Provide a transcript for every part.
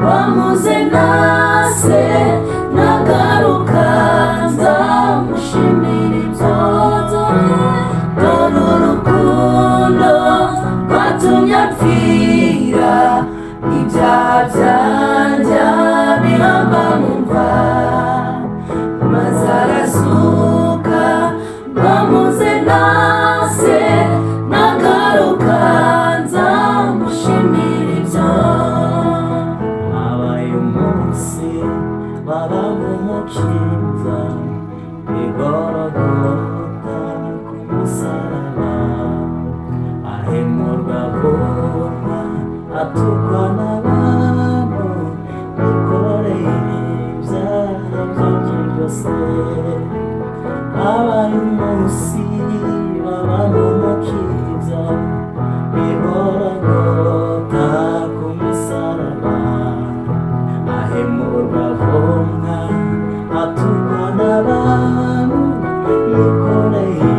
wamuze nase nagaruka nzamushimira ibyo dore urukundo rwatumye apfira ibyaha byanjye bihamba mu mva maze arazuka wamuze nase nagaruka nzamushimira ibyo habaye umunsi baramumukiza igorogota ku musaraba ahemurwa vuba atukwa n'abantu bikoreye ibyaha byanjye byose habaye umunsi baramumukiza igorogota ku musaraba ahemurwa vuba atukwa n'abantu bikoreye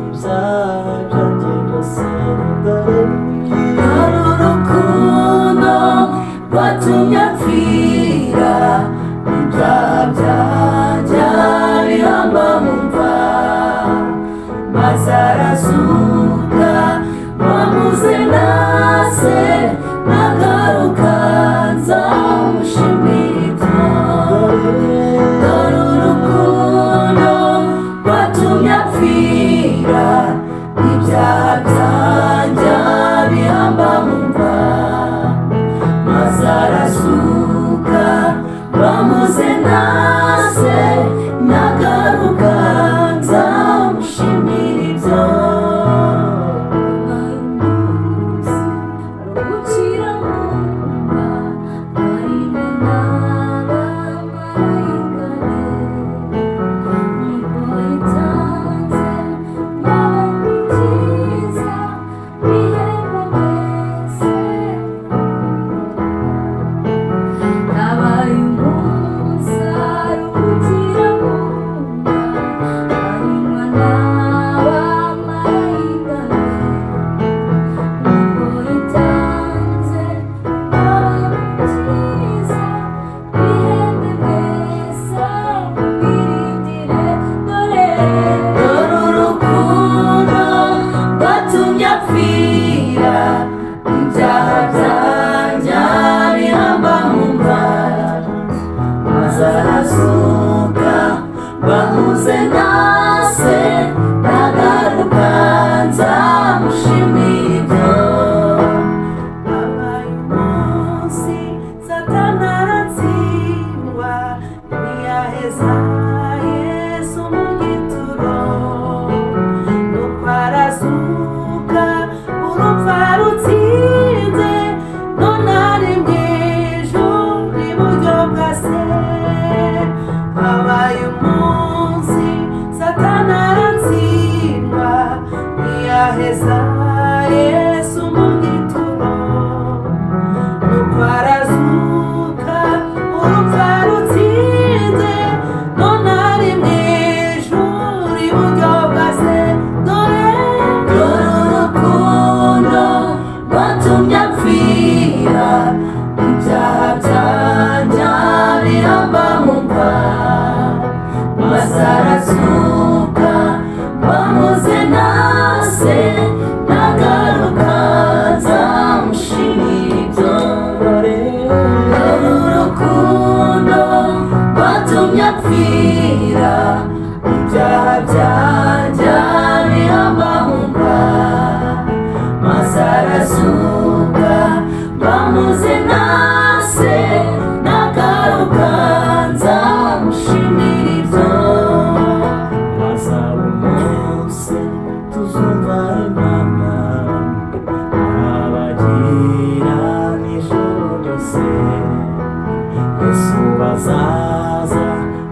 ibyaha byanjye byose dore urukundo rwatumye apfira ibyaha byanjye bihamba mu mva maze arazuka wamuze nase nagaruka nzamushimira dore urukundo rwatumye apfira ibyaha byanjye bihamba mu mva maze arazuka wamuze nase nagaruka nzamushimira ibyo wamuze nase nagaruka nzamushimira ibyo habaye umunsi satani aratsindwa ntiyaheza yesu mu gituro nuko arazuka urupfu arutsinze none ari mu ijuru iburyo bwa se habaye umunsi satani aratsindwa ntiyaheza yesu mu gituro nuko arazuka urupfu arutsinze none ari mu ijuru iburyo bwa se dore urukundo rwatumye apfira ibyaha byanjye bihamba mu mva maze arazuka wamuze nase nagaruka nzamushimira ibyo urukundo rwatumye apfira ibyaha byanjye bihamba mu mva maze arazuka wamuze nase nagaruka nzamushimira ibyo hazaba umunsi tuzumva imana abagira n'ijoro ryose yesu bazaza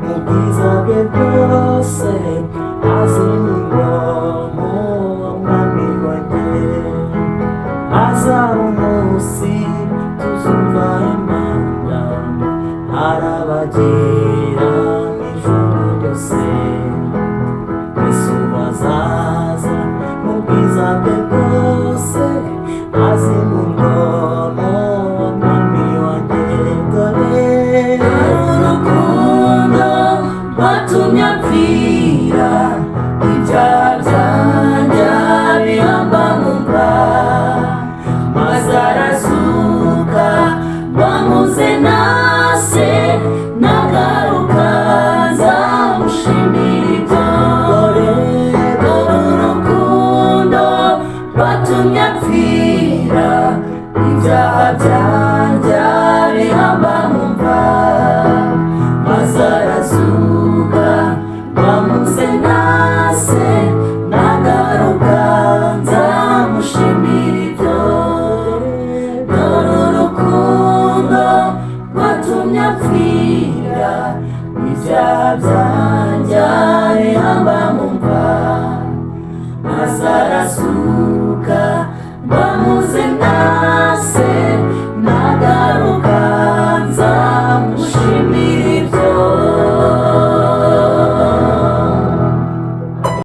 mu bwiza bwe bwose azima ingoma umwami wanjye hazaba umunsi tuzumva imana arabagira n'ijoro ryose yesu bazaza mu bwiza bwe bwose azima ingoma umwami wanjye urukundo rwatumye apfira ibyaha byanjye bihamba mu mva, maze arazuka bamuze nase nagaruka nzamushimira ibyo. Dore urukundo rwatumye apfira ibyaha byanjye bihamba mu mva, maze arazuka bamuze nase nagaruka nzamushimira ibyo. Dore urukundo rwatumye apfira ibyaha byanjye